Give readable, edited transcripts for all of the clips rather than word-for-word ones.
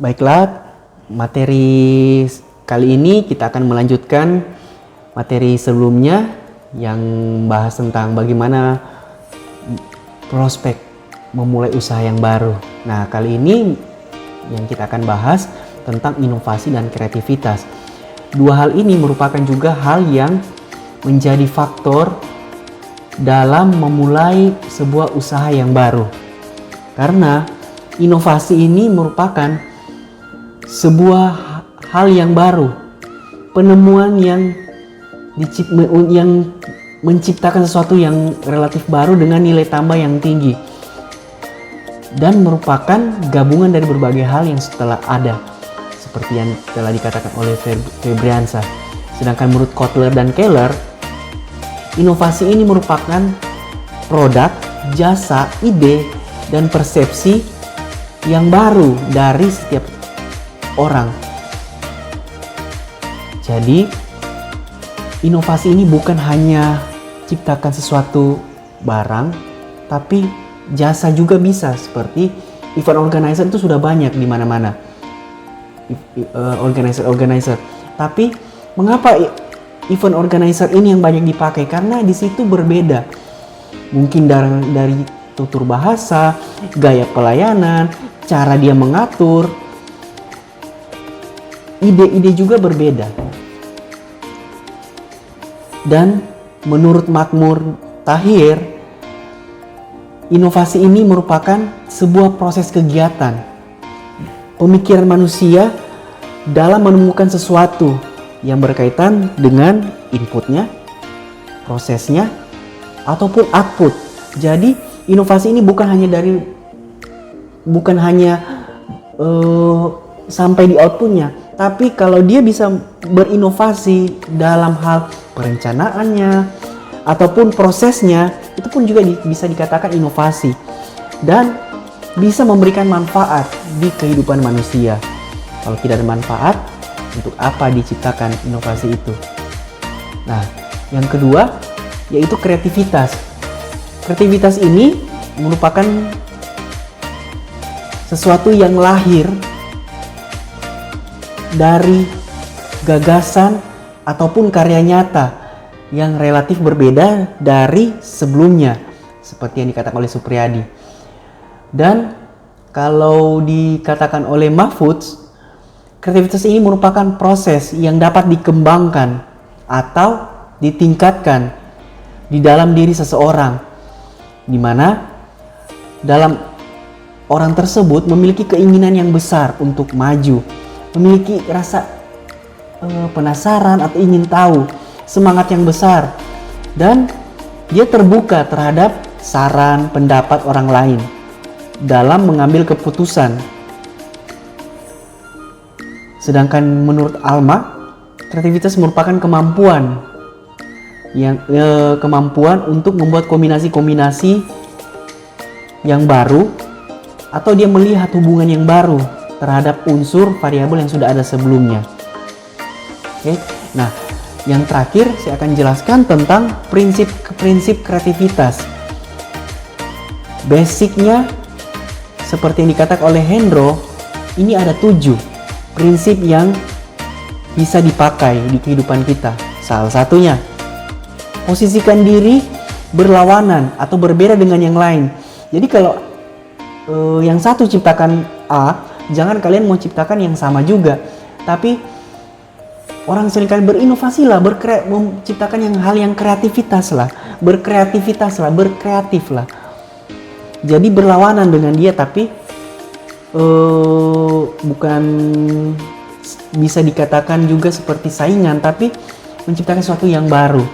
Baiklah, materi kali ini kita akan melanjutkan materi sebelumnya yang bahas tentang bagaimana prospek memulai usaha yang baru. Nah, kali ini yang kita akan bahas tentang inovasi dan kreativitas. Dua hal ini merupakan juga hal yang menjadi faktor dalam memulai sebuah usaha yang baru. Karena inovasi ini merupakan sebuah hal yang baru, penemuan yang menciptakan sesuatu yang relatif baru dengan nilai tambah yang tinggi, dan merupakan gabungan dari berbagai hal yang setelah ada, seperti yang telah dikatakan oleh Febriansa. Sedangkan menurut Kotler dan Keller, inovasi ini merupakan produk, jasa, ide, dan persepsi yang baru dari setiap orang. Jadi, inovasi ini bukan hanya ciptakan sesuatu barang, tapi jasa juga bisa. Seperti event organizer itu sudah banyak di mana-mana. Organizer. Tapi mengapa event organizer ini yang banyak dipakai? Karena di situ berbeda. Mungkin dari tutur bahasa, gaya pelayanan, cara dia mengatur, ide-ide juga berbeda. Dan menurut Makmur Tahir, inovasi ini merupakan sebuah proses kegiatan pemikiran manusia dalam menemukan sesuatu yang berkaitan dengan inputnya, prosesnya, ataupun output. Jadi inovasi ini bukan hanya sampai di outputnya, tapi kalau dia bisa berinovasi dalam hal perencanaannya ataupun prosesnya, itu pun juga bisa dikatakan inovasi dan bisa memberikan manfaat di kehidupan manusia. Kalau tidak ada manfaat, untuk apa diciptakan inovasi itu? Nah, yang kedua yaitu kreativitas. Kreativitas ini merupakan sesuatu yang lahir dari gagasan ataupun karya nyata yang relatif berbeda dari sebelumnya, seperti yang dikatakan oleh Supriyadi. Dan kalau dikatakan oleh Mahfudz, kreativitas ini merupakan proses yang dapat dikembangkan atau ditingkatkan di dalam diri seseorang, di mana dalam orang tersebut memiliki keinginan yang besar untuk maju, memiliki rasa penasaran atau ingin tahu, semangat yang besar, dan dia terbuka terhadap saran pendapat orang lain dalam mengambil keputusan. Sedangkan menurut Alma, kreativitas merupakan kemampuan untuk membuat kombinasi-kombinasi yang baru, atau dia melihat hubungan yang baru terhadap unsur variabel yang sudah ada sebelumnya. Oke. Nah, yang terakhir saya akan jelaskan tentang prinsip kreativitas. Basicnya seperti yang dikatakan oleh Hendro, ini ada 7 prinsip yang bisa dipakai di kehidupan kita. Salah satunya, posisikan diri berlawanan atau berbeda dengan yang lain. Jadi kalau yang satu ciptakan A, jangan kalian mau ciptakan yang sama juga. Tapi orang seringkali berinovasi lah, menciptakan hal yang kreativitas lah, berkreatif lah. Jadi berlawanan dengan dia, tapi bukan bisa dikatakan juga seperti saingan, tapi menciptakan sesuatu yang baru.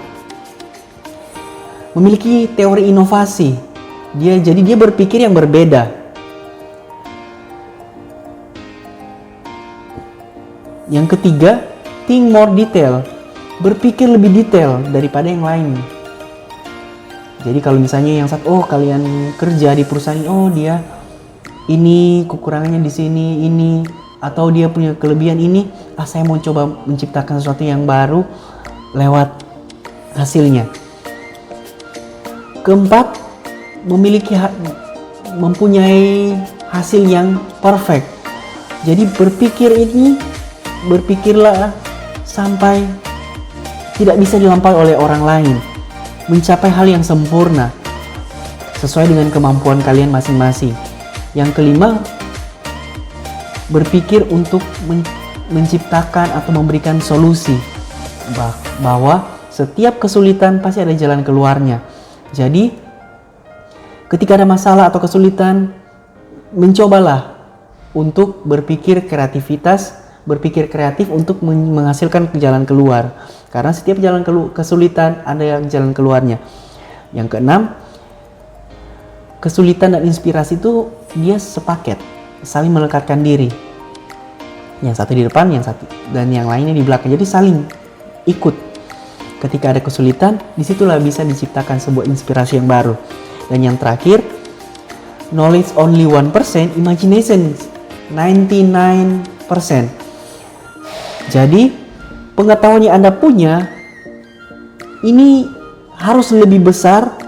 Memiliki teori inovasi, jadi dia berpikir yang berbeda. Yang ketiga, think more detail, berpikir lebih detail daripada yang lain. Jadi kalau misalnya yang satu, kalian kerja di perusahaan ini, dia ini kekurangannya di sini, ini, atau dia punya kelebihan ini, saya mau coba menciptakan sesuatu yang baru lewat hasilnya. Keempat, mempunyai hasil yang perfect. Jadi berpikirlah sampai tidak bisa dilampaui oleh orang lain. Mencapai hal yang sempurna sesuai dengan kemampuan kalian masing-masing. Yang kelima, berpikir untuk menciptakan atau memberikan solusi, bahwa setiap kesulitan pasti ada jalan keluarnya. Jadi ketika ada masalah atau kesulitan, mencobalah untuk berpikir kreatif untuk menghasilkan jalan keluar. Karena setiap jalan kesulitan ada yang jalan keluarnya. Yang keenam, kesulitan dan inspirasi itu dia sepaket, saling melengkapkan diri. Yang satu di depan, yang satu dan yang lainnya di belakang. Jadi saling ikut. Ketika ada kesulitan, disitulah bisa diciptakan sebuah inspirasi yang baru. Dan yang terakhir, knowledge only 1%, imagination 99%. Jadi pengetahuan yang Anda punya ini harus lebih besar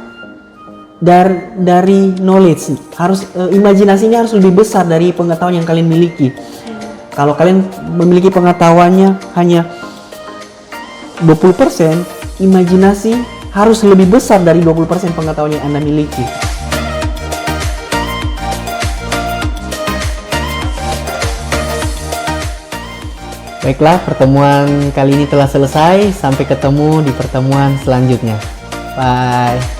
dari knowledge. Imajinasinya harus lebih besar dari pengetahuan yang kalian miliki. Kalau kalian memiliki pengetahuannya hanya 20%, imajinasi harus lebih besar dari 20% pengetahuan yang Anda miliki. Baiklah, pertemuan kali ini telah selesai. Sampai ketemu di pertemuan selanjutnya. Bye.